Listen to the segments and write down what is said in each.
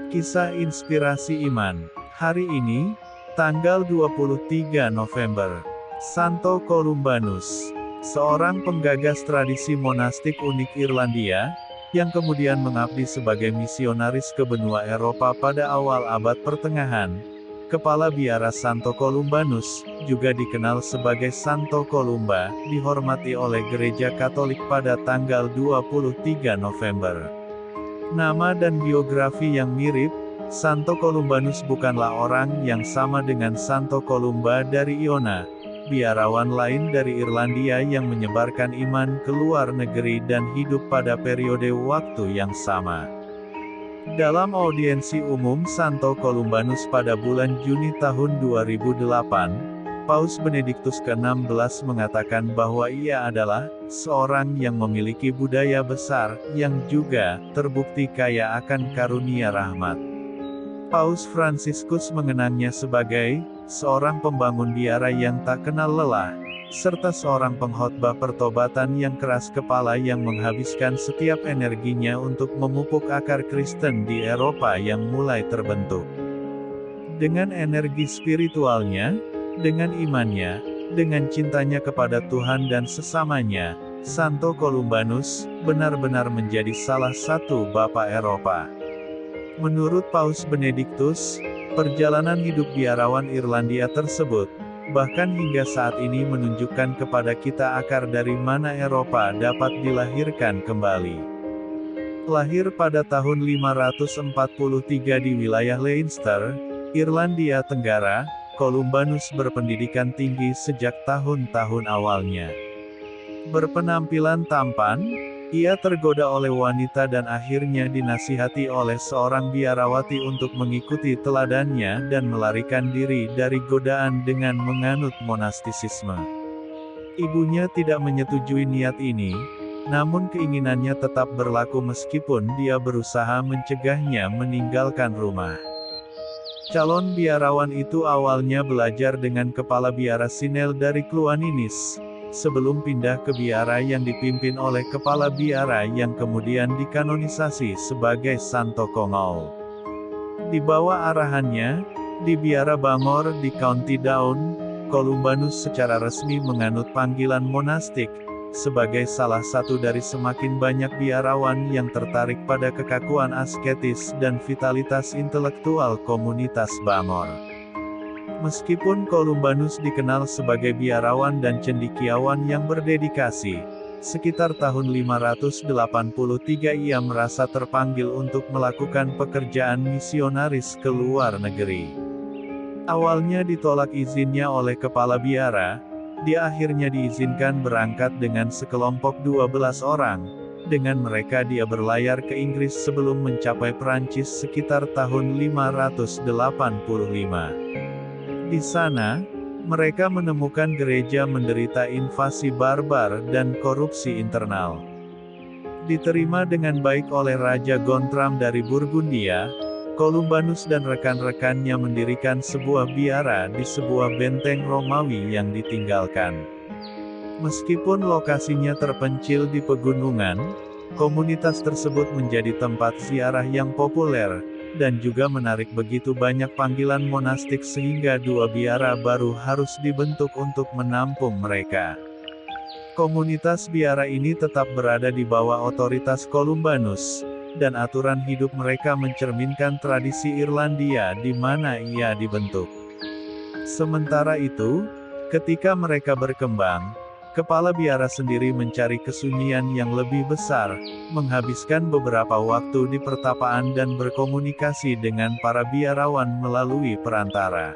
Kisah inspirasi iman. Hari ini, tanggal 23 November. Santo Columbanus, seorang penggagas tradisi monastik unik Irlandia, yang kemudian mengabdi sebagai misionaris ke benua Eropa pada awal abad pertengahan. Kepala biara Santo Columbanus, juga dikenal sebagai Santo Columba, dihormati oleh Gereja Katolik pada tanggal 23 November. Nama dan biografi yang mirip, Santo Columbanus bukanlah orang yang sama dengan Santo Columba dari Iona, biarawan lain dari Irlandia yang menyebarkan iman ke luar negeri dan hidup pada periode waktu yang sama. Dalam audiensi umum Santo Columbanus pada bulan Juni tahun 2008, Paus Benediktus ke-16 mengatakan bahwa ia adalah seorang yang memiliki budaya besar, yang juga terbukti kaya akan karunia rahmat. Paus Fransiskus mengenangnya sebagai seorang pembangun biara yang tak kenal lelah, serta seorang pengkhotbah pertobatan yang keras kepala yang menghabiskan setiap energinya untuk memupuk akar Kristen di Eropa yang mulai terbentuk. Dengan energi spiritualnya, dengan imannya, dengan cintanya kepada Tuhan dan sesamanya, Santo Columbanus benar-benar menjadi salah satu Bapa Eropa. Menurut Paus Benediktus, perjalanan hidup biarawan Irlandia tersebut, bahkan hingga saat ini menunjukkan kepada kita akar dari mana Eropa dapat dilahirkan kembali. Lahir pada tahun 543 di wilayah Leinster, Irlandia Tenggara, Columbanus berpendidikan tinggi sejak tahun-tahun awalnya. Berpenampilan tampan, ia tergoda oleh wanita dan akhirnya dinasihati oleh seorang biarawati untuk mengikuti teladannya dan melarikan diri dari godaan dengan menganut monastisisme. Ibunya tidak menyetujui niat ini, namun keinginannya tetap berlaku meskipun dia berusaha mencegahnya meninggalkan rumah. Calon biarawan itu awalnya belajar dengan kepala biara Sinel dari Kluaninis, sebelum pindah ke biara yang dipimpin oleh kepala biara yang kemudian dikanonisasi sebagai Santo Congol. Di bawah arahannya, di biara Bangor di County Down, Columbanus secara resmi menganut panggilan monastik, sebagai salah satu dari semakin banyak biarawan yang tertarik pada kekakuan asketis dan vitalitas intelektual komunitas Bangor. Meskipun Columbanus dikenal sebagai biarawan dan cendekiawan yang berdedikasi, sekitar tahun 583 ia merasa terpanggil untuk melakukan pekerjaan misionaris ke luar negeri. Awalnya ditolak izinnya oleh kepala biara, dia akhirnya diizinkan berangkat dengan sekelompok 12 orang. Dengan mereka dia berlayar ke Inggris sebelum mencapai Prancis sekitar tahun 585. Di sana, mereka menemukan gereja menderita invasi barbar dan korupsi internal. Diterima dengan baik oleh Raja Gontram dari Burgundia, Columbanus dan rekan-rekannya mendirikan sebuah biara di sebuah benteng Romawi yang ditinggalkan. Meskipun lokasinya terpencil di pegunungan, komunitas tersebut menjadi tempat ziarah yang populer, dan juga menarik begitu banyak panggilan monastik sehingga dua biara baru harus dibentuk untuk menampung mereka. Komunitas biara ini tetap berada di bawah otoritas Columbanus, dan aturan hidup mereka mencerminkan tradisi Irlandia di mana ia dibentuk. Sementara itu, ketika mereka berkembang, kepala biara sendiri mencari kesunyian yang lebih besar, menghabiskan beberapa waktu di pertapaan dan berkomunikasi dengan para biarawan melalui perantara.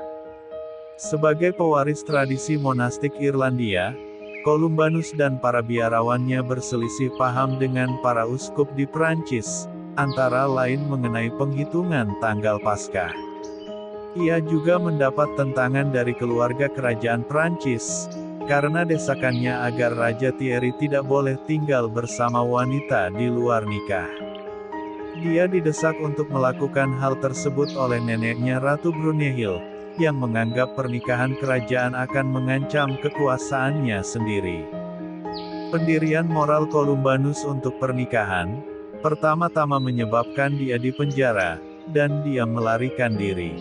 Sebagai pewaris tradisi monastik Irlandia, Columbanus dan para biarawannya berselisih paham dengan para uskup di Prancis, antara lain mengenai penghitungan tanggal Paskah. Ia juga mendapat tentangan dari keluarga kerajaan Prancis, karena desakannya agar Raja Thierry tidak boleh tinggal bersama wanita di luar nikah. Dia didesak untuk melakukan hal tersebut oleh neneknya Ratu Brunehilde, yang menganggap pernikahan kerajaan akan mengancam kekuasaannya sendiri. Pendirian moral Columbanus untuk pernikahan, pertama-tama menyebabkan dia dipenjara, dan dia melarikan diri.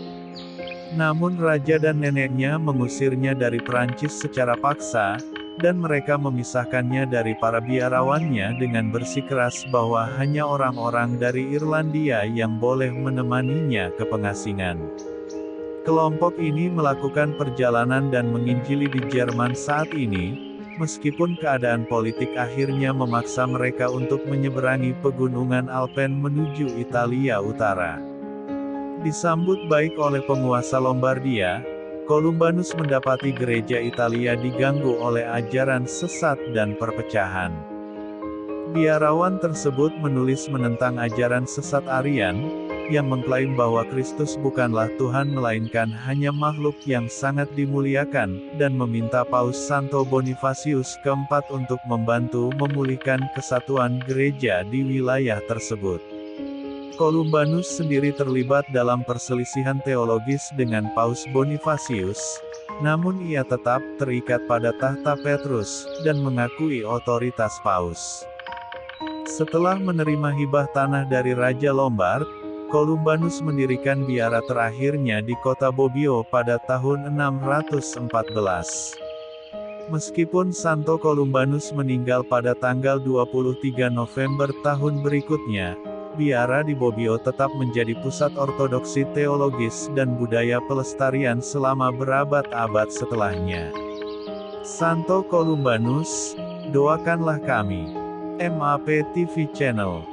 Namun raja dan neneknya mengusirnya dari Prancis secara paksa, dan mereka memisahkannya dari para biarawannya dengan bersikeras bahwa hanya orang-orang dari Irlandia yang boleh menemaninya ke pengasingan. Kelompok ini melakukan perjalanan dan menginjili di Jerman saat ini, meskipun keadaan politik akhirnya memaksa mereka untuk menyeberangi pegunungan Alpen menuju Italia Utara. Disambut baik oleh penguasa Lombardia, Columbanus mendapati gereja Italia diganggu oleh ajaran sesat dan perpecahan. Biarawan tersebut menulis menentang ajaran sesat Arian, yang mengklaim bahwa Kristus bukanlah Tuhan melainkan hanya makhluk yang sangat dimuliakan, dan meminta Paus Santo Bonifacius keempat untuk membantu memulihkan kesatuan gereja di wilayah tersebut. Columbanus sendiri terlibat dalam perselisihan teologis dengan Paus Bonifacius, namun ia tetap terikat pada tahta Petrus, dan mengakui otoritas Paus. Setelah menerima hibah tanah dari Raja Lombard, Columbanus mendirikan biara terakhirnya di kota Bobbio pada tahun 614. Meskipun Santo Columbanus meninggal pada tanggal 23 November tahun berikutnya, biara di Bobbio tetap menjadi pusat ortodoksi teologis dan budaya pelestarian selama berabad-abad setelahnya. Santo Columbanus, doakanlah kami. MAP TV Channel.